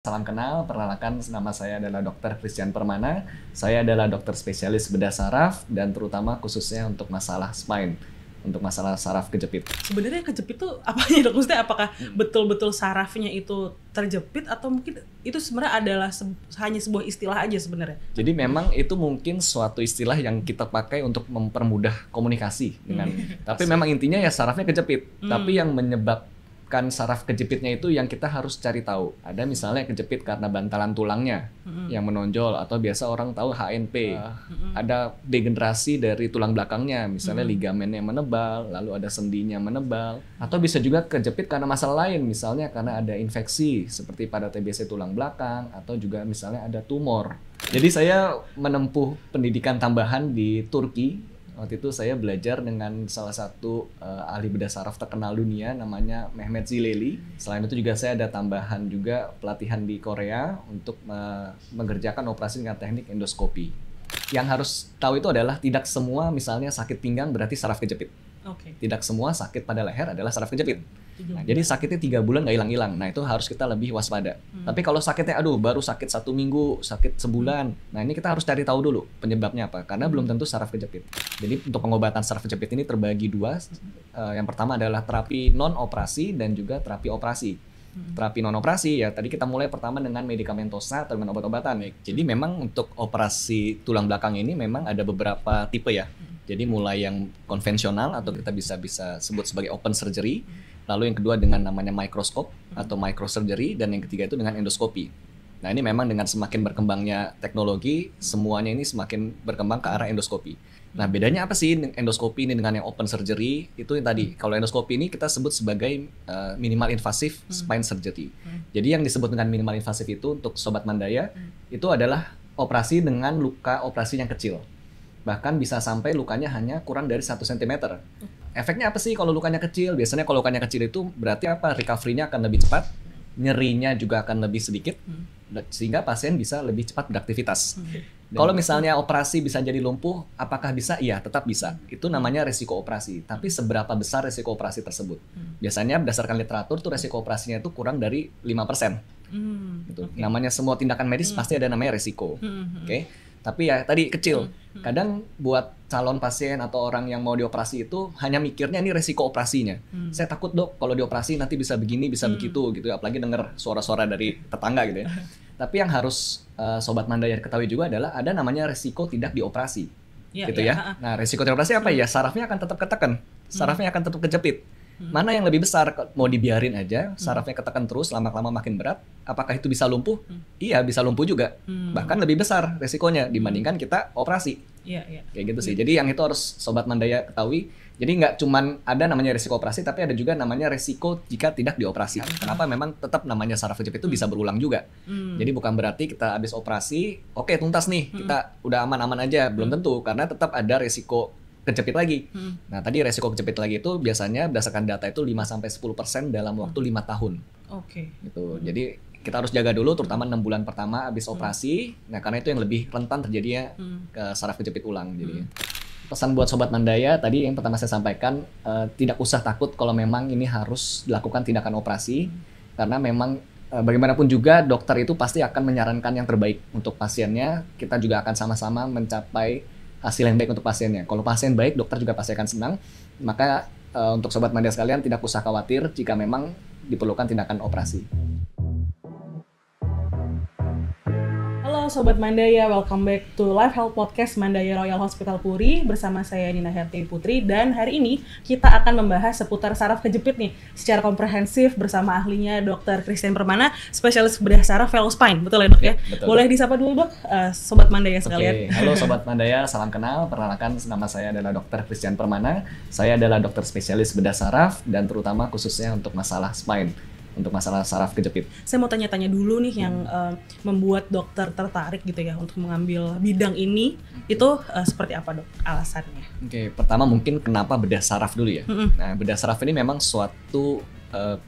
Salam kenal, perkenalkan nama saya adalah Dr. Christian Permana. Saya adalah dokter spesialis bedah saraf dan terutama khususnya untuk masalah spine, untuk masalah saraf kejepit. Sebenarnya kejepit tuh apanya dok? Maksudnya apakah betul-betul sarafnya itu terjepit atau mungkin itu sebenarnya adalah hanya sebuah istilah aja sebenarnya? Jadi memang itu mungkin suatu istilah yang kita pakai untuk mempermudah komunikasi dengan. Tapi memang intinya ya sarafnya kejepit. Tapi yang menyebabkan saraf kejepitnya itu yang kita harus cari tahu. Ada misalnya kejepit karena bantalan tulangnya yang menonjol atau biasa orang tahu HNP. Ada degenerasi dari tulang belakangnya, misalnya ligamennya menebal, lalu ada sendinya menebal, atau bisa juga kejepit karena masalah lain, misalnya karena ada infeksi seperti pada TBC tulang belakang atau juga misalnya ada tumor. Jadi saya menempuh pendidikan tambahan di Turki. Waktu itu saya belajar dengan salah satu ahli bedah saraf terkenal dunia namanya Mehmet Zileli. Selain itu juga saya ada tambahan juga pelatihan di Korea untuk mengerjakan operasi dengan teknik endoskopi. Yang harus tahu itu adalah tidak semua misalnya sakit pinggang berarti saraf kejepit. Tidak semua sakit pada leher adalah saraf kejepit. Nah, jadi sakitnya 3 bulan nggak hilang-hilang. Nah itu harus kita lebih waspada. Tapi kalau sakitnya baru sakit 1 minggu, sakit sebulan. Nah ini kita harus cari tahu dulu penyebabnya apa. Karena belum tentu saraf kejepit. Jadi untuk pengobatan saraf kejepit ini terbagi 2. Yang pertama adalah terapi non operasi dan juga terapi operasi. Terapi non operasi ya tadi kita mulai pertama dengan medikamentosa atau dengan obat-obatan. Jadi memang untuk operasi tulang belakang ini memang ada beberapa tipe ya. Jadi mulai yang konvensional atau kita bisa sebut sebagai open surgery. Lalu yang kedua dengan namanya microscope atau microsurgery, dan yang ketiga itu dengan endoskopi. Nah ini memang dengan semakin berkembangnya teknologi, semuanya ini semakin berkembang ke arah endoskopi. Nah bedanya apa sih endoskopi ini dengan yang open surgery? Itu yang tadi, kalau endoskopi ini kita sebut sebagai minimal invasive spine surgery. Jadi yang disebut dengan minimal invasive itu untuk Sobat Mandaya, itu adalah operasi dengan luka operasi yang kecil. Bahkan bisa sampai lukanya hanya kurang dari 1 cm. Efeknya apa sih kalau lukanya kecil? Biasanya kalau lukanya kecil itu berarti apa? Recovery-nya akan lebih cepat, nyerinya juga akan lebih sedikit, sehingga pasien bisa lebih cepat beraktivitas. Kalau misalnya operasi bisa jadi lumpuh, apakah bisa? Iya, tetap bisa. Itu namanya resiko operasi. Tapi seberapa besar resiko operasi tersebut? Biasanya berdasarkan literatur tuh resiko operasinya itu kurang dari 5%. Gitu. Namanya semua tindakan medis pasti ada namanya resiko. Tapi ya tadi kecil. Kadang buat calon pasien atau orang yang mau dioperasi itu hanya mikirnya ini resiko operasinya. Saya takut dok kalau dioperasi nanti bisa begini, bisa begitu gitu. Apalagi dengar suara-suara dari tetangga gitu ya. Tapi yang harus Sobat Mandaya ketahui juga adalah ada namanya resiko tidak dioperasi. Gitu ya. Nah resiko tidak dioperasi apa ya? Sarafnya akan tetap ketekan. Sarafnya akan tetap kejepit. Mana yang lebih besar? Mau dibiarin aja, sarafnya ketekan terus, lama-lama makin berat. Apakah itu bisa lumpuh? Iya, bisa lumpuh juga. Bahkan lebih besar resikonya dibandingkan kita operasi. Kayak gitu sih. Jadi yang itu harus Sobat Mandaya ketahui. Jadi nggak cuman ada namanya resiko operasi, tapi ada juga namanya resiko jika tidak dioperasi. Kenapa? Memang tetap namanya saraf kejepit itu bisa berulang juga. Jadi bukan berarti kita habis operasi, oke tuntas nih, kita udah aman-aman aja. Belum tentu, karena tetap ada resiko kejepit lagi. Nah, tadi resiko kejepit lagi itu biasanya berdasarkan data itu 5-10% dalam waktu 5 tahun. Gitu. Jadi kita harus jaga dulu terutama 6 bulan pertama habis operasi. Nah, karena itu yang lebih rentan terjadinya ke saraf kejepit ulang jadinya. Pesan buat Sobat Mandaya tadi yang pertama saya sampaikan, tidak usah takut kalau memang ini harus dilakukan tindakan operasi, karena memang bagaimanapun juga dokter itu pasti akan menyarankan yang terbaik untuk pasiennya. Kita juga akan sama-sama mencapai hasil yang baik untuk pasiennya. Kalau pasien baik, dokter juga pasti akan senang. Maka untuk Sobat Mandaya sekalian tidak usah khawatir jika memang diperlukan tindakan operasi. Halo Sobat Mandaya, welcome back to Life Health Podcast Mandaya Royal Hospital Puri bersama saya Nina Herti Putri, dan hari ini kita akan membahas seputar saraf kejepit nih secara komprehensif bersama ahlinya Dr. Christian Permana, spesialis bedah saraf fellow spine. Betul ya dok ya? Betul. Boleh disapa dulu dok, Sobat Mandaya sekalian. Halo Sobat Mandaya, salam kenal. Perkenalkan nama saya adalah Dr. Christian Permana. Saya adalah dokter spesialis bedah saraf dan terutama khususnya untuk masalah spine, untuk masalah saraf kejepit. Saya mau tanya-tanya dulu nih yang membuat dokter tertarik gitu ya untuk mengambil bidang ini, itu seperti apa dok alasannya? Pertama mungkin kenapa bedah saraf dulu ya. Nah, bedah saraf ini memang suatu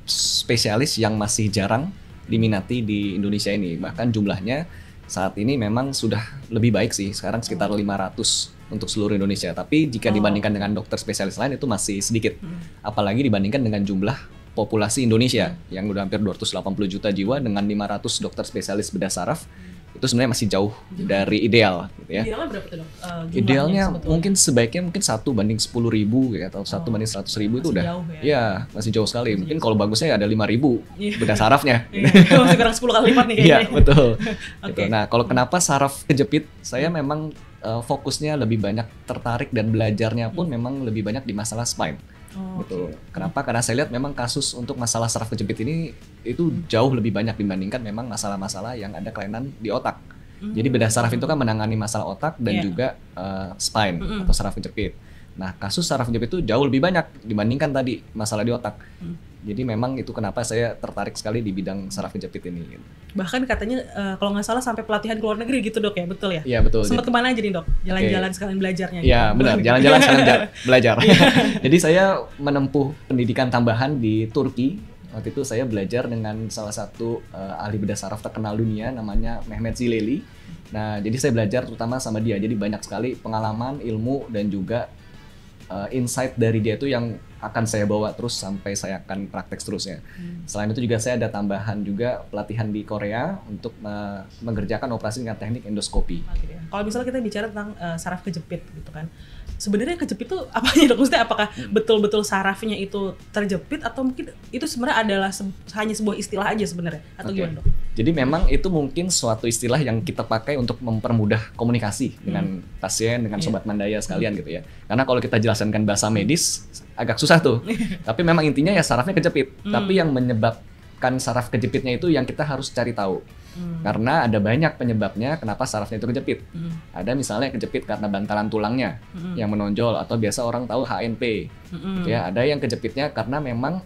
spesialis yang masih jarang diminati di Indonesia ini. Bahkan jumlahnya saat ini memang sudah lebih baik sih, sekarang sekitar 500 untuk seluruh Indonesia. Tapi jika dibandingkan dengan dokter spesialis lain itu masih sedikit. Apalagi dibandingkan dengan jumlah populasi Indonesia yang udah hampir 280 juta jiwa dengan 500 dokter spesialis bedah saraf. Itu sebenarnya masih jauh dari ideal gitu ya. Idealnya berapa tuh dok? Idealnya mungkin sebaiknya mungkin 1:10.000 ya, atau 1:100.000 itu udah jauh ya masih jauh sekali. Mungkin kalau bagusnya ada 5.000 bedah sarafnya. Masih kurang 10 kali lipat nih kayaknya. Iya betul. Gitu. Oke. Nah kalau kenapa saraf kejepit, saya memang fokusnya lebih banyak tertarik dan belajarnya pun memang lebih banyak di masalah spine. Gitu. Kenapa? Karena saya lihat memang kasus untuk masalah saraf kejepit ini itu jauh lebih banyak dibandingkan memang masalah-masalah yang ada kelainan di otak. Jadi bedah saraf itu kan menangani masalah otak dan juga spine atau saraf kejepit. Nah kasus saraf kejepit itu jauh lebih banyak dibandingkan tadi masalah di otak. Jadi memang itu kenapa saya tertarik sekali di bidang saraf kejepit ini. Gitu. Bahkan katanya kalau nggak salah sampai pelatihan ke luar negeri gitu dok ya, betul ya? Iya betul. Sempat kemana aja nih dok? Jalan-jalan sekalian belajarnya? Iya gitu. benar, jalan-jalan sekalian belajar. Jadi saya menempuh pendidikan tambahan di Turki. Waktu itu saya belajar dengan salah satu ahli bedah saraf terkenal dunia namanya Mehmet Zileli. Nah jadi saya belajar terutama sama dia. Jadi banyak sekali pengalaman, ilmu dan juga insight dari dia itu yang akan saya bawa terus sampai saya akan praktek seterusnya. Selain itu juga saya ada tambahan juga pelatihan di Korea untuk mengerjakan operasi dengan teknik endoskopi. Kalau misalnya kita bicara tentang saraf kejepit gitu kan, sebenarnya kejepit itu apanya dok? Maksudnya apakah betul-betul sarafnya itu terjepit atau mungkin itu sebenarnya adalah hanya sebuah istilah aja sebenarnya atau gimana dok? Jadi memang itu mungkin suatu istilah yang kita pakai untuk mempermudah komunikasi dengan pasien, dengan sobat mandaya sekalian gitu ya. Karena kalau kita jelaskan bahasa medis agak susah tuh. Tapi memang intinya ya sarafnya kejepit. Tapi yang menyebabkan saraf kejepitnya itu yang kita harus cari tahu. Karena ada banyak penyebabnya kenapa sarafnya itu kejepit. Ada misalnya kejepit karena bantalan tulangnya yang menonjol atau biasa orang tahu HNP. Ya, ada yang kejepitnya karena memang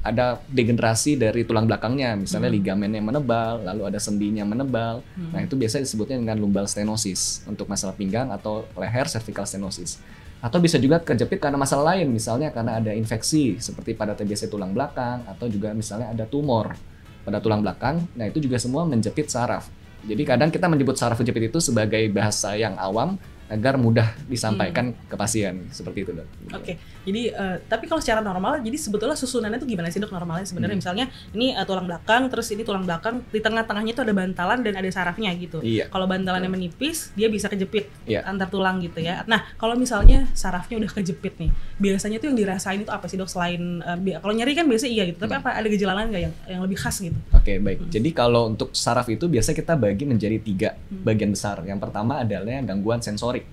ada degenerasi dari tulang belakangnya, misalnya ligamennya menebal, lalu ada sendinya menebal. Nah itu biasanya disebutnya dengan lumbal stenosis untuk masalah pinggang atau leher, cervical stenosis. Atau bisa juga kejepit karena masalah lain, misalnya karena ada infeksi seperti pada TBC tulang belakang atau juga misalnya ada tumor pada tulang belakang. Nah itu juga semua menjepit saraf. Jadi kadang kita menyebut saraf kejepit itu sebagai bahasa yang awam agar mudah disampaikan ke pasien, seperti itu dok. Oke. Jadi tapi kalau secara normal, jadi sebetulnya susunannya itu gimana sih dok normalnya sebenarnya? Misalnya ini tulang belakang, terus ini tulang belakang, di tengah-tengahnya itu ada bantalan dan ada sarafnya gitu. Iya. Kalau bantalannya menipis, dia bisa kejepit antar tulang gitu ya. Nah kalau misalnya sarafnya udah kejepit nih, biasanya tuh yang dirasain itu apa sih dok? Selain kalau nyeri kan biasa iya gitu, tapi apa ada gejala lain nggak yang lebih khas gitu? Oke, baik. Jadi kalau untuk saraf itu biasa kita bagi menjadi 3 bagian besar. Yang pertama adalah gangguan sensorik.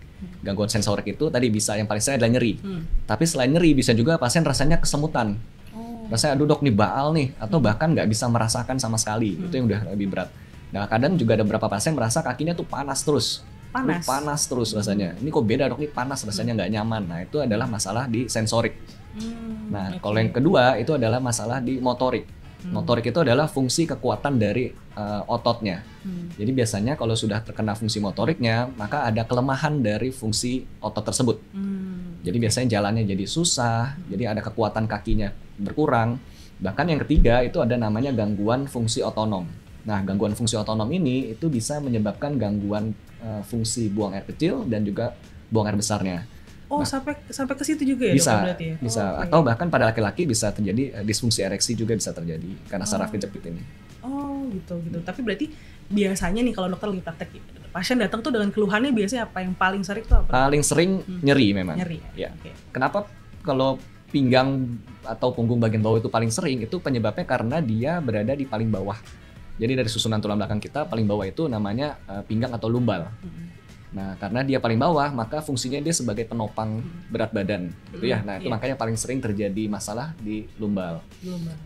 Gangguan sensorik itu tadi bisa yang paling sering adalah nyeri. Tapi selain nyeri bisa juga pasien rasanya kesemutan. Rasanya aduh dok nih baal nih, atau bahkan nggak bisa merasakan sama sekali. Itu yang udah lebih berat. Nah kadang juga ada beberapa pasien merasa kakinya tuh panas terus. Panas terus rasanya. Ini kok beda dok, nih panas rasanya nggak nyaman. Nah itu adalah masalah di sensorik. Nah kalau yang kedua itu adalah masalah di motorik. Motorik itu adalah fungsi kekuatan dari ototnya. Jadi biasanya kalau sudah terkena fungsi motoriknya, maka ada kelemahan dari fungsi otot tersebut. Jadi biasanya jalannya jadi susah, jadi ada kekuatan kakinya berkurang. Bahkan yang ketiga itu ada namanya gangguan fungsi otonom. Nah, gangguan fungsi otonom ini itu bisa menyebabkan gangguan fungsi buang air kecil dan juga buang air besarnya. Oh, sampai ke situ juga ya bisa, dok berarti ya? Bisa. Atau bahkan pada laki-laki bisa terjadi disfungsi ereksi juga bisa terjadi karena saraf kejepit ini. Oh, gitu. Tapi berarti biasanya nih kalau dokter lagi praktek, pasien datang tuh dengan keluhannya biasanya apa yang paling sering tuh apa? Paling sering nyeri memang. Nyeri. Ya. Okay. Kenapa kalau pinggang atau punggung bagian bawah itu paling sering? Itu penyebabnya karena dia berada di paling bawah. Jadi dari susunan tulang belakang kita paling bawah itu namanya pinggang atau lumbal. Nah, karena dia paling bawah, maka fungsinya dia sebagai penopang berat badan, gitu ya. Nah, itu makanya paling sering terjadi masalah di lumbal.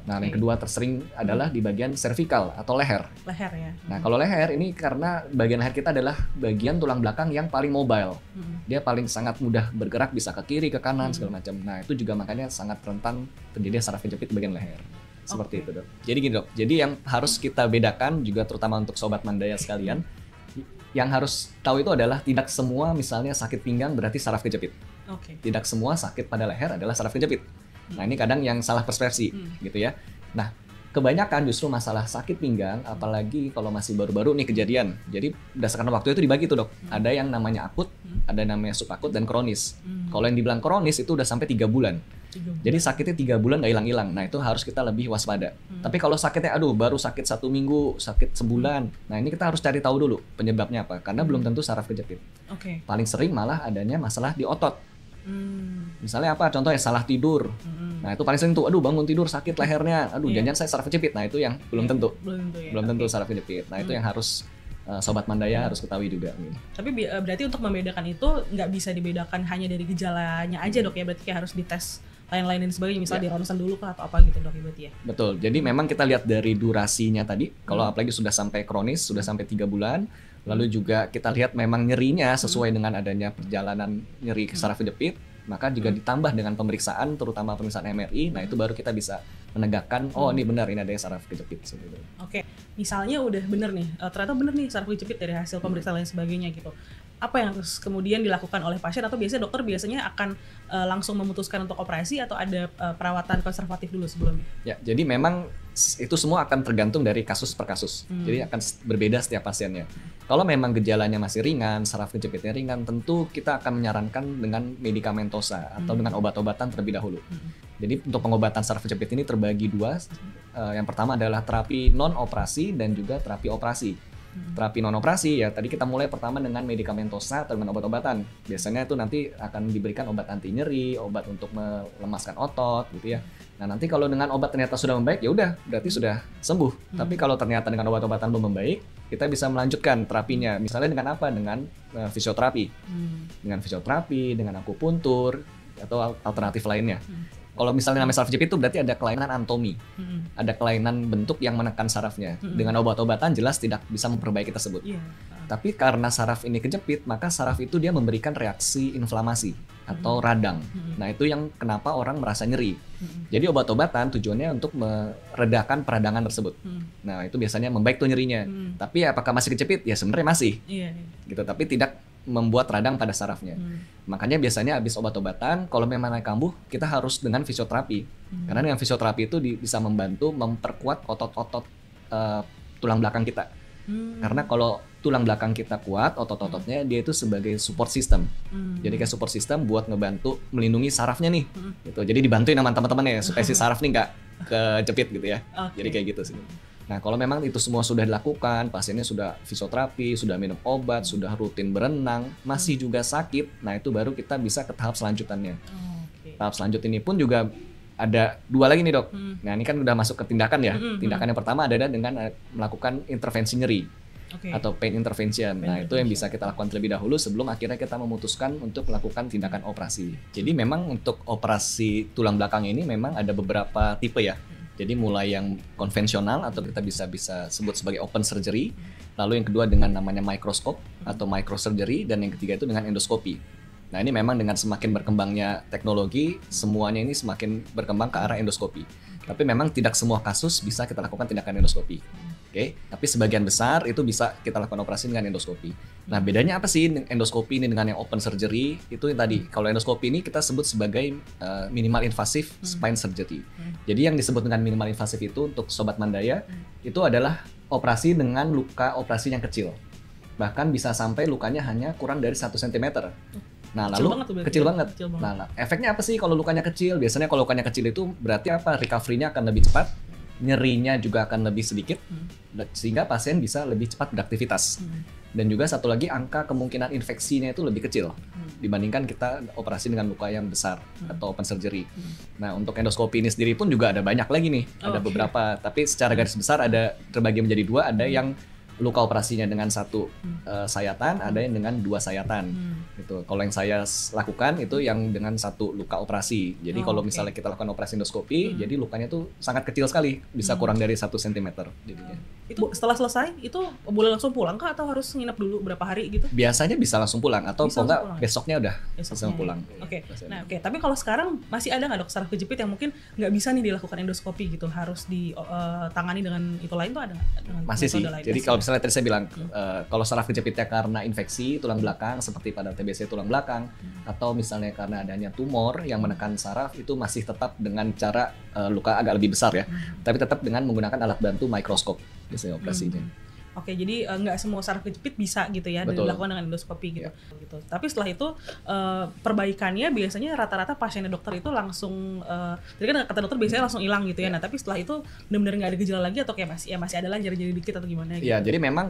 Nah, yang kedua tersering adalah di bagian cervical atau leher. Leher ya. Nah, kalau leher ini karena bagian leher kita adalah bagian tulang belakang yang paling mobile. Dia paling sangat mudah bergerak, bisa ke kiri, ke kanan, segala macam. Nah, itu juga makanya sangat rentan terjadi saraf kejepit di bagian leher. Seperti itu, dok. Jadi gini, dok. Jadi yang harus kita bedakan juga terutama untuk sobat mandaya sekalian, yang harus tahu itu adalah tidak semua misalnya sakit pinggang berarti saraf kejepit. Tidak semua sakit pada leher adalah saraf kejepit. Nah ini kadang yang salah persepsi gitu ya. Nah kebanyakan justru masalah sakit pinggang, apalagi kalau masih baru-baru nih kejadian. Jadi berdasarkan waktu itu dibagi tuh dok. Ada yang namanya akut, ada yang namanya subakut dan kronis. Kalau yang dibilang kronis itu udah sampai 3 bulan. Jadi sakitnya 3 bulan nggak hilang-hilang. Nah itu harus kita lebih waspada. Tapi kalau sakitnya baru sakit 1 minggu, sakit sebulan. Nah ini kita harus cari tahu dulu penyebabnya apa. Karena belum tentu saraf kejepit. Paling sering malah adanya masalah di otot. Misalnya apa? Contohnya salah tidur. Nah itu paling sering tuh, bangun tidur sakit lehernya. Jangan-jangan saya saraf kejepit. Nah itu yang belum tentu. Belum tentu saraf kejepit. Nah itu yang harus Sobat Mandaya harus ketahui juga. Tapi berarti untuk membedakan itu nggak bisa dibedakan hanya dari gejalanya aja dok ya, berarti kayak harus dites lain-lain dan sebagainya, misalnya di ronsen dulu kah atau apa gitu dok ya berarti ya? Betul, jadi memang kita lihat dari durasinya tadi, kalau apalagi sudah sampai kronis, sudah sampai 3 bulan, lalu juga kita lihat memang nyerinya sesuai dengan adanya perjalanan nyeri saraf kejepit, maka juga ditambah dengan pemeriksaan, terutama pemeriksaan MRI, nah itu baru kita bisa menegakkan, ini benar, ini ada saraf kejepit. Oke, misalnya udah bener nih, ternyata bener nih saraf kejepit dari hasil pemeriksaan dan sebagainya gitu. Apa yang harus kemudian dilakukan oleh pasien, atau biasanya dokter akan langsung memutuskan untuk operasi atau ada perawatan konservatif dulu sebelumnya? Ya, jadi memang itu semua akan tergantung dari kasus per kasus. Jadi akan berbeda setiap pasiennya. Kalau memang gejalanya masih ringan, saraf kejepitnya ringan, tentu kita akan menyarankan dengan medikamentosa atau dengan obat-obatan terlebih dahulu. Jadi untuk pengobatan saraf kejepit ini terbagi 2. Yang pertama adalah terapi non-operasi dan juga terapi operasi. Terapi non-operasi ya tadi kita mulai pertama dengan medikamentosa atau dengan obat-obatan. Biasanya itu nanti akan diberikan obat anti nyeri, obat untuk melemaskan otot gitu ya. Nah nanti kalau dengan obat ternyata sudah membaik, ya udah berarti sudah sembuh. Tapi kalau ternyata dengan obat-obatan belum membaik, kita bisa melanjutkan terapinya. Misalnya dengan apa? Dengan fisioterapi. Dengan fisioterapi, dengan akupuntur atau alternatif lainnya. Kalau misalnya namanya saraf kejepit itu berarti ada kelainan anatomi, ada kelainan bentuk yang menekan sarafnya. Dengan obat-obatan jelas tidak bisa memperbaiki tersebut. Tapi karena saraf ini kejepit, maka saraf itu dia memberikan reaksi inflamasi atau radang. Nah itu yang kenapa orang merasa nyeri. Jadi obat-obatan tujuannya untuk meredakan peradangan tersebut. Nah itu biasanya membaik tuh nyerinya. Tapi apakah masih kejepit? Ya sebenarnya masih. Gitu. Tapi tidak membuat radang pada sarafnya. Makanya biasanya habis obat-obatan, kalau memang naik kambuh, kita harus dengan fisioterapi. Karena dengan fisioterapi itu bisa membantu memperkuat otot-otot tulang belakang kita. Karena kalau tulang belakang kita kuat, otot-ototnya dia itu sebagai support system. Jadi kayak support system buat ngebantu melindungi sarafnya nih. Gitu. Jadi dibantuin sama teman-temannya supaya si saraf nih nggak kejepit gitu ya. Jadi kayak gitu sih. Nah kalau memang itu semua sudah dilakukan, pasiennya sudah fisioterapi, sudah minum obat, sudah rutin berenang, masih juga sakit, nah itu baru kita bisa ke tahap selanjutannya. Tahap selanjutnya ini pun juga ada 2 lagi nih dok. Nah ini kan udah masuk ke tindakan ya. Tindakan yang pertama adalah dengan melakukan intervensi nyeri atau pain intervention. Nah itu yang bisa kita lakukan terlebih dahulu sebelum akhirnya kita memutuskan untuk melakukan tindakan operasi. Jadi memang untuk operasi tulang belakang ini memang ada beberapa tipe ya. Jadi mulai yang konvensional atau kita bisa sebut sebagai open surgery, lalu yang kedua dengan namanya microscope atau microsurgery, dan yang ketiga itu dengan endoskopi. Nah ini memang dengan semakin berkembangnya teknologi, semuanya ini semakin berkembang ke arah endoskopi. Tapi memang tidak semua kasus bisa kita lakukan tindakan endoskopi. Tapi sebagian besar itu bisa kita lakukan operasi dengan endoskopi. Nah bedanya apa sih endoskopi ini dengan yang open surgery? Itu yang tadi, kalau endoskopi ini kita sebut sebagai minimal invasive spine surgery. Jadi yang disebut dengan minimal invasif itu untuk Sobat Mandaya, itu adalah operasi dengan luka operasi yang kecil. Bahkan bisa sampai lukanya hanya kurang dari 1 cm. Nah lalu kecil banget. Nah efeknya apa sih kalau lukanya kecil? Biasanya kalau lukanya kecil itu berarti apa? Recovery-nya akan lebih cepat, nyerinya juga akan lebih sedikit, sehingga pasien bisa lebih cepat beraktivitas. Dan juga satu lagi, angka kemungkinan infeksinya itu lebih kecil dibandingkan kita operasi dengan luka yang besar atau open surgery. Nah untuk endoskopi ini sendiri pun juga ada banyak lagi nih, ada beberapa. Tapi secara garis besar ada terbagi menjadi 2, ada yang luka operasinya dengan 1 sayatan, ada yang dengan 2 sayatan. Gitu. Kalau yang saya lakukan itu yang dengan 1 luka operasi. Jadi kalau misalnya kita lakukan operasi endoskopi, jadi lukanya tuh sangat kecil sekali, bisa kurang dari 1 cm jadinya. Itu setelah selesai itu boleh langsung pulang kah atau harus nginep dulu berapa hari gitu? Biasanya bisa langsung pulang atau kalau enggak besoknya udah langsung pulang. Nah tapi kalau sekarang masih ada nggak dok saraf kejepit yang mungkin nggak bisa nih dilakukan endoskopi gitu, harus ditangani dengan itu lain tuh ada dengan masih sih. Jadi kalau misalnya tadi saya bilang kalau saraf kejepitnya karena infeksi tulang belakang seperti pada TBC tulang belakang atau misalnya karena adanya tumor yang menekan saraf, itu masih tetap dengan cara luka agak lebih besar ya, tapi tetap dengan menggunakan alat bantu mikroskop biasanya operasinya. Oke, jadi nggak semua saraf kejepit bisa gitu ya dilakukan dengan endoskopi gitu. Gitu. Tapi setelah itu perbaikannya biasanya rata-rata pasiennya dokter itu langsung, jadi kan kata dokter biasanya langsung hilang gitu ya. Nah tapi setelah itu benar-benar nggak ada gejala lagi atau kayak masih ada lah jari-jari dikit atau gimana? Gitu? Ya, jadi memang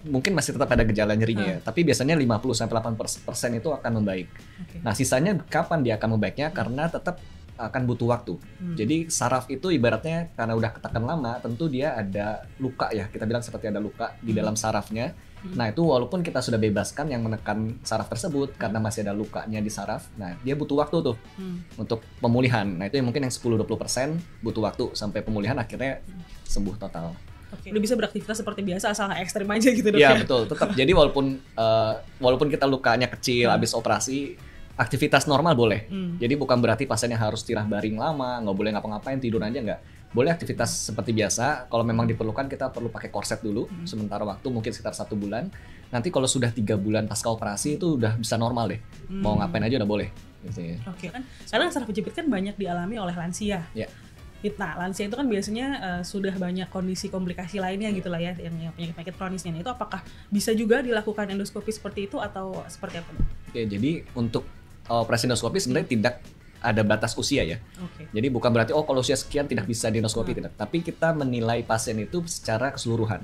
mungkin masih tetap ada gejala nyerinya ya. Tapi biasanya 50-80% itu akan membaik. Nah sisanya kapan dia akan membaiknya? Karena tetap akan butuh waktu. Jadi saraf itu ibaratnya karena udah ketekan lama, tentu dia ada luka ya. Kita bilang seperti ada luka di dalam sarafnya. Nah itu walaupun kita sudah bebaskan yang menekan saraf tersebut karena masih ada lukanya di saraf, nah dia butuh waktu tuh untuk pemulihan. Nah itu yang mungkin yang 10-20% butuh waktu sampai pemulihan akhirnya sembuh total. Udah bisa beraktivitas seperti biasa asal nggak ekstrim aja gitu dok ya? Iya betul, tetap. Jadi walaupun kita lukanya kecil habis operasi, aktivitas normal boleh. Jadi bukan berarti pasiennya harus tirah baring lama, nggak boleh ngapa-ngapain, tidur aja nggak. Boleh aktivitas seperti biasa. Kalau memang diperlukan kita perlu pakai korset dulu sementara waktu mungkin sekitar 1 bulan. Nanti kalau sudah 3 bulan pasca operasi itu udah bisa normal deh. Mau ngapain aja udah boleh. Gitu ya. Oke kan, sekarang saraf kejepit kan banyak dialami oleh lansia. Ya. Nah, lansia itu kan biasanya sudah banyak kondisi komplikasi lainnya gitu lah ya, yang penyakit kronisnya. Itu apakah bisa juga dilakukan endoskopi seperti itu atau seperti apa? Oke, jadi untuk operasi endoskopi sebenarnya tidak ada batas usia ya. Jadi bukan berarti kalau usia sekian tidak bisa di endoskopi, tidak. Tapi kita menilai pasien itu secara keseluruhan.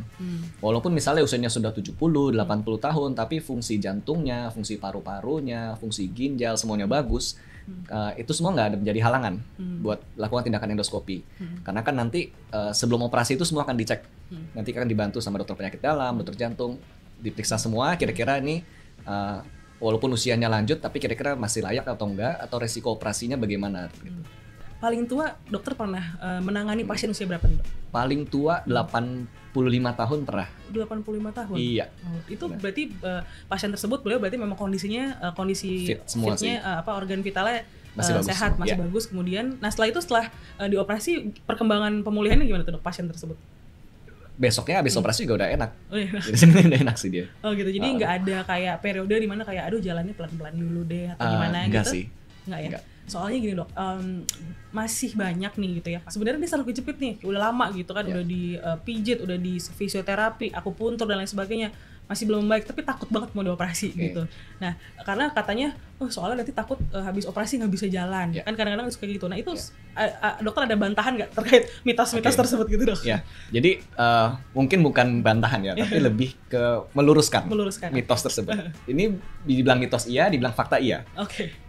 Walaupun misalnya usianya sudah 70, 80 tahun, tapi fungsi jantungnya, fungsi paru-parunya, fungsi ginjal semuanya bagus. Itu semua nggak ada menjadi halangan buat lakukan tindakan endoskopi. Karena kan nanti sebelum operasi itu semua akan dicek. Nanti akan dibantu sama dokter penyakit dalam, dokter jantung, diperiksa semua kira-kira ini walaupun usianya lanjut tapi kira-kira masih layak atau enggak, atau resiko operasinya bagaimana gitu. Paling tua dokter pernah menangani pasien usia berapa nih dok? Paling tua 85 tahun pernah. 85 tahun? Iya. Itu berarti pasien tersebut berarti memang kondisinya kondisi fitnya organ vitalnya masih sehat, masih bagus. Kemudian, nah setelah dioperasi perkembangan pemulihannya gimana tuh dok pasien tersebut? Besoknya habis operasi juga udah enak. Jadi sebenarnya udah enak sih dia. Oh gitu. Jadi nggak ada kayak periode di mana kayak aduh jalannya pelan-pelan dulu deh atau gimana enggak gitu? Sih. Enggak ya. Enggak. Soalnya gini dok, masih banyak nih gitu ya. Sebenarnya dia saraf kejepit nih, udah lama gitu kan, udah dipijit, udah di fisioterapi, akupuntur dan lain sebagainya. Masih belum baik, tapi takut banget mau dioperasi gitu. Nah, karena katanya, soalnya nanti takut habis operasi nggak bisa jalan. Kan kadang-kadang suka gitu. Nah itu dokter ada bantahan nggak terkait mitos-mitos tersebut gitu dok? Ya, jadi mungkin bukan bantahan ya, tapi lebih ke meluruskan mitos tersebut. Ini dibilang mitos iya, dibilang fakta iya.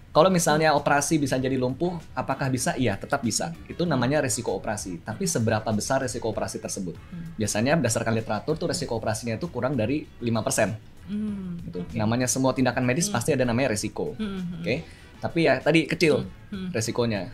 Kalau misalnya operasi bisa jadi lumpuh, apakah bisa? Iya, tetap bisa. Itu namanya resiko operasi. Tapi seberapa besar resiko operasi tersebut? Biasanya berdasarkan literatur tuh resiko operasinya itu kurang dari 5%. Gitu. Namanya semua tindakan medis pasti ada namanya resiko. Tapi ya tadi kecil resikonya.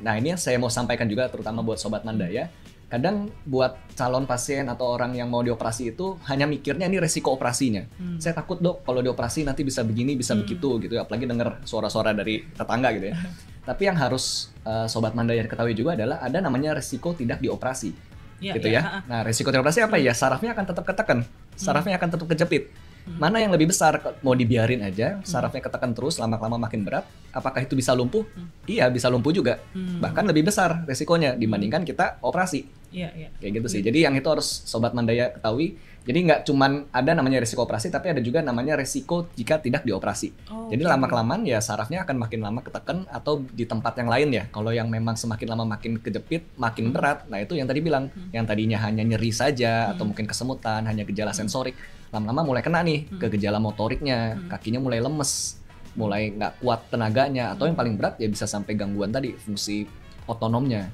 Nah ini yang saya mau sampaikan juga terutama buat Sobat Mandaya. Kadang buat calon pasien atau orang yang mau dioperasi itu hanya mikirnya ini resiko operasinya. Saya takut dok kalau dioperasi nanti bisa begini, bisa begitu gitu. Apalagi dengar suara-suara dari tetangga gitu ya. Tapi yang harus Sobat Mandaya ketahui juga adalah ada namanya resiko tidak dioperasi. Gitu ya. Nah resiko tidak dioperasi apa ya? Sarafnya akan tetap ketekan. Sarafnya akan tetap kejepit. Mana yang lebih besar? Mau dibiarin aja, sarafnya ketekan terus, lama-lama makin berat. Apakah itu bisa lumpuh? Iya, bisa lumpuh juga. Bahkan lebih besar resikonya dibandingkan kita operasi. Kayak gitu sih. Jadi yang itu harus Sobat Mandaya ketahui. Jadi nggak cuman ada namanya resiko operasi, tapi ada juga namanya resiko jika tidak dioperasi. Jadi lama-kelamaan ya sarafnya akan makin lama ketekan atau di tempat yang lain ya. Kalau yang memang semakin lama makin kejepit, makin berat. Nah itu yang tadi bilang, yang tadinya hanya nyeri saja atau mungkin kesemutan, hanya gejala sensorik. Lama-lama mulai kena nih ke gejala motoriknya, kakinya mulai lemes, mulai nggak kuat tenaganya, atau yang paling berat ya bisa sampai gangguan tadi fungsi otonomnya,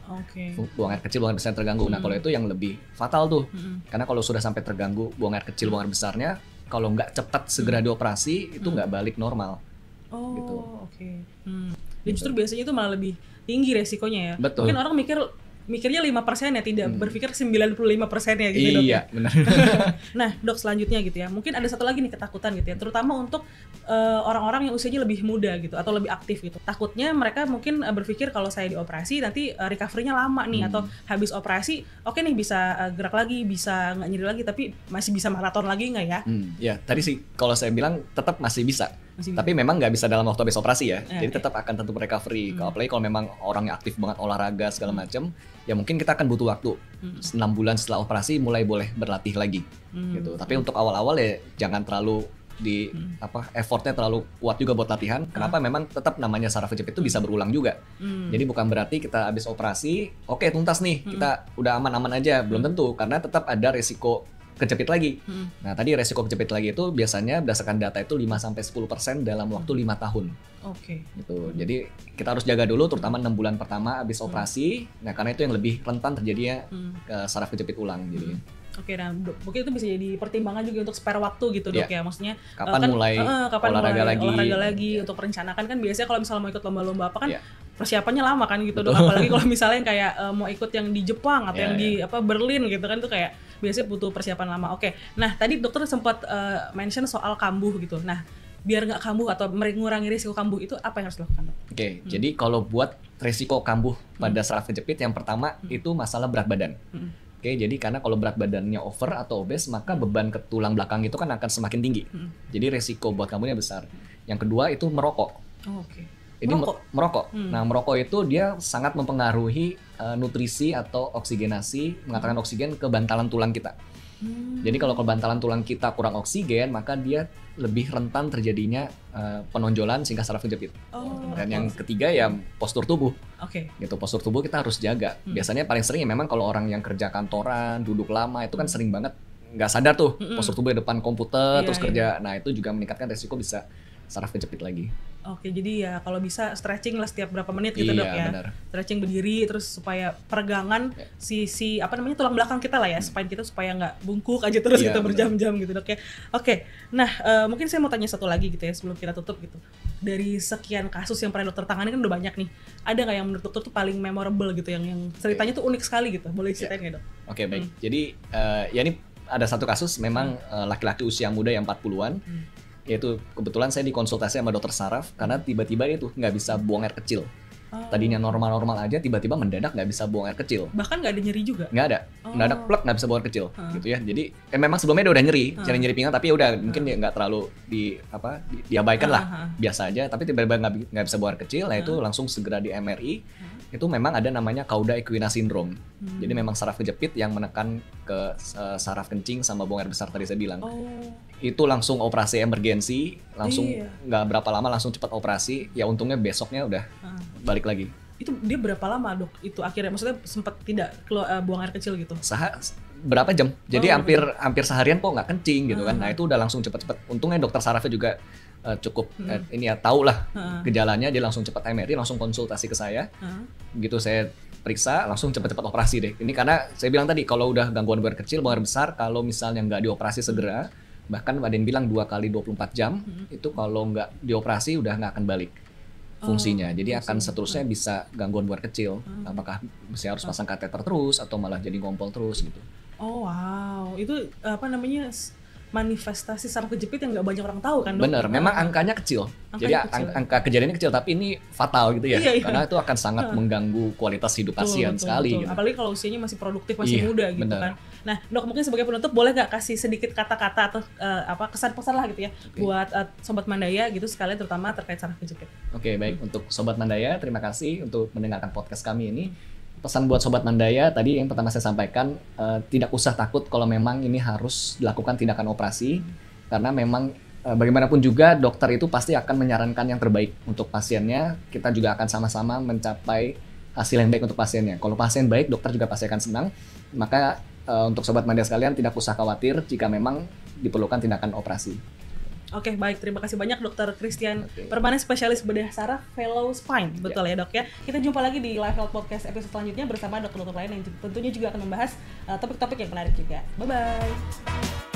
buang air kecil, buang air besar terganggu. Nah kalau itu yang lebih fatal tuh, karena kalau sudah sampai terganggu buang air kecil, buang air besarnya, kalau nggak cepat segera dioperasi itu nggak balik normal. Gitu. Dan justru biasanya itu malah lebih tinggi resikonya ya. Betul. Mungkin orang mikirnya 5% ya, tidak berpikir 95% ya gitu dok. Iya, benar. Nah dok selanjutnya gitu ya, mungkin ada satu lagi nih ketakutan gitu ya, terutama untuk orang-orang yang usianya lebih muda gitu atau lebih aktif gitu. Takutnya mereka mungkin berpikir kalau saya dioperasi nanti recovery-nya lama nih, atau habis operasi oke nih bisa gerak lagi, bisa nggak nyeri lagi, tapi masih bisa maraton lagi nggak ya? Ya tadi sih kalau saya bilang tetap masih bisa. Tapi memang nggak bisa dalam waktu habis operasi ya. Jadi oke. tetap akan tentu recovery. Apalagi kalau memang orangnya aktif banget olahraga segala macam, ya mungkin kita akan butuh waktu 6 bulan setelah operasi mulai boleh berlatih lagi gitu. Tapi untuk awal-awal ya jangan terlalu effortnya terlalu kuat juga buat latihan. Kenapa? Memang tetap namanya saraf kejepit itu bisa berulang juga. Jadi bukan berarti kita habis operasi, oke tuntas nih, kita udah aman-aman aja. Belum tentu, karena tetap ada resiko kejepit lagi. Nah, tadi resiko kejepit lagi itu biasanya berdasarkan data itu 5-10% dalam waktu 5 tahun. Oke. Gitu. Jadi kita harus jaga dulu terutama 6 bulan pertama habis operasi. Nah, karena itu yang lebih rentan terjadinya saraf kejepit ulang jadi. Oke, nah mungkin itu bisa jadi pertimbangan juga untuk spare waktu gitu dok ya. Maksudnya kapan mulai olahraga lagi untuk merencanakan kan biasanya kalau misalnya mau ikut lomba-lomba apa kan persiapannya lama kan gitu dok. Apalagi kalau misalnya kayak mau ikut yang di Jepang atau yang di Berlin gitu kan, itu kayak biasanya butuh persiapan lama. Oke, nah tadi dokter sempat mention soal kambuh gitu. Nah biar nggak kambuh atau mengurangi risiko kambuh itu apa yang harus dilakukan dok? Oke, jadi kalau buat risiko kambuh pada saraf kejepit yang pertama itu masalah berat badan. Oke, jadi karena kalau berat badannya over atau obes, maka beban ke tulang belakang itu kan akan semakin tinggi. Jadi resiko buat kamunya besar. Yang kedua itu merokok. Ini merokok. Nah, merokok itu dia sangat mempengaruhi nutrisi atau oksigenasi, mengatakan oksigen ke bantalan tulang kita. Jadi kalau bantalan tulang kita kurang oksigen, maka dia lebih rentan terjadinya penonjolan sehingga saraf kejepit. Dan yang ketiga ya postur tubuh. Gitu, postur tubuh kita harus jaga. Biasanya paling sering ya memang kalau orang yang kerja kantoran, duduk lama itu kan sering banget nggak sadar tuh postur tubuh di depan komputer terus kerja. Nah, itu juga meningkatkan resiko bisa saraf kejepit lagi. Oke, jadi ya kalau bisa stretching lah setiap berapa menit gitu dok ya. Benar. Stretching berdiri terus supaya peregangan tulang belakang kita lah ya, spine kita supaya nggak bungkuk aja terus gitu berjam-jam gitu dok ya. Oke, nah mungkin saya mau tanya satu lagi gitu ya sebelum kita tutup gitu. Dari sekian kasus yang pernah dokter tangani kan udah banyak nih. Ada nggak yang menurut dokter tuh paling memorable gitu yang ceritanya tuh unik sekali gitu? Boleh ceritain nggak dok? Oke, baik. Jadi ya ini ada satu kasus memang laki-laki usia muda yang 40-an. Yaitu kebetulan saya dikonsultasi sama dokter saraf karena tiba-tiba itu nggak bisa buang air kecil. Tadinya normal-normal aja, tiba-tiba mendadak nggak bisa buang air kecil. Bahkan nggak ada nyeri juga? Nggak ada, mendadak plek nggak bisa buang air kecil, gitu ya. Jadi memang sebelumnya dia udah nyeri pinggang, tapi udah mungkin dia nggak terlalu diabaikan lah, biasa aja. Tapi tiba-tiba nggak bisa buang air kecil, nah itu langsung segera di MRI. Itu memang ada namanya cauda equina syndrome. Jadi memang saraf kejepit yang menekan ke saraf kencing sama buang air besar tadi saya bilang. Itu langsung operasi emergensi, langsung nggak berapa lama langsung cepat operasi. Ya untungnya besoknya udah balik lagi. Itu dia berapa lama dok? Itu akhirnya maksudnya sempat tidak buang air kecil gitu? Berapa jam? Jadi hampir seharian kok nggak kencing gitu kan. Nah itu udah langsung cepat-cepat. Untungnya dokter sarafnya juga cukup ini ya tahu lah gejalanya, dia langsung cepat MRI, langsung konsultasi ke saya. Begitu saya periksa langsung cepat-cepat operasi deh. Ini karena saya bilang tadi kalau udah gangguan buang air kecil, buang air besar, kalau misalnya nggak dioperasi segera, bahkan ada yang bilang 2 kali 24 jam itu kalau nggak dioperasi udah nggak akan balik fungsinya. Jadi akan seterusnya bisa gangguan buang air kecil. Apakah saya harus pasang kateter terus atau malah jadi ngompol terus gitu. Oh wow, itu manifestasi saraf kejepit yang nggak banyak orang tahu kan dok? Bener, memang angkanya kecil. Jadi angka kejadiannya kecil, tapi ini fatal gitu ya. Karena itu akan sangat mengganggu kualitas hidup pasien sekali. Gitu. Apalagi kalau usianya masih produktif, masih muda gitu kan. Nah dok, mungkin sebagai penutup boleh nggak kasih sedikit kata-kata atau kesan pesan lah gitu ya buat Sobat Mandaya gitu sekalian terutama terkait saraf kejepit. Oke, baik. Untuk Sobat Mandaya, terima kasih untuk mendengarkan podcast kami ini. Pesan buat Sobat Mandaya tadi yang pertama saya sampaikan, tidak usah takut kalau memang ini harus dilakukan tindakan operasi, karena memang bagaimanapun juga dokter itu pasti akan menyarankan yang terbaik untuk pasiennya. Kita juga akan sama-sama mencapai hasil yang baik untuk pasiennya. Kalau pasien baik, dokter juga pasti akan senang. Maka untuk Sobat Mandaya sekalian tidak usah khawatir jika memang diperlukan tindakan operasi. Oke, baik. Terima kasih banyak Dr. Christian Permane, spesialis bedah saraf, fellow spine. Betul ya dok ya. Kita jumpa lagi di Live Health Podcast episode selanjutnya bersama dokter-dokter lain yang tentunya juga akan membahas topik-topik yang menarik juga. Bye-bye.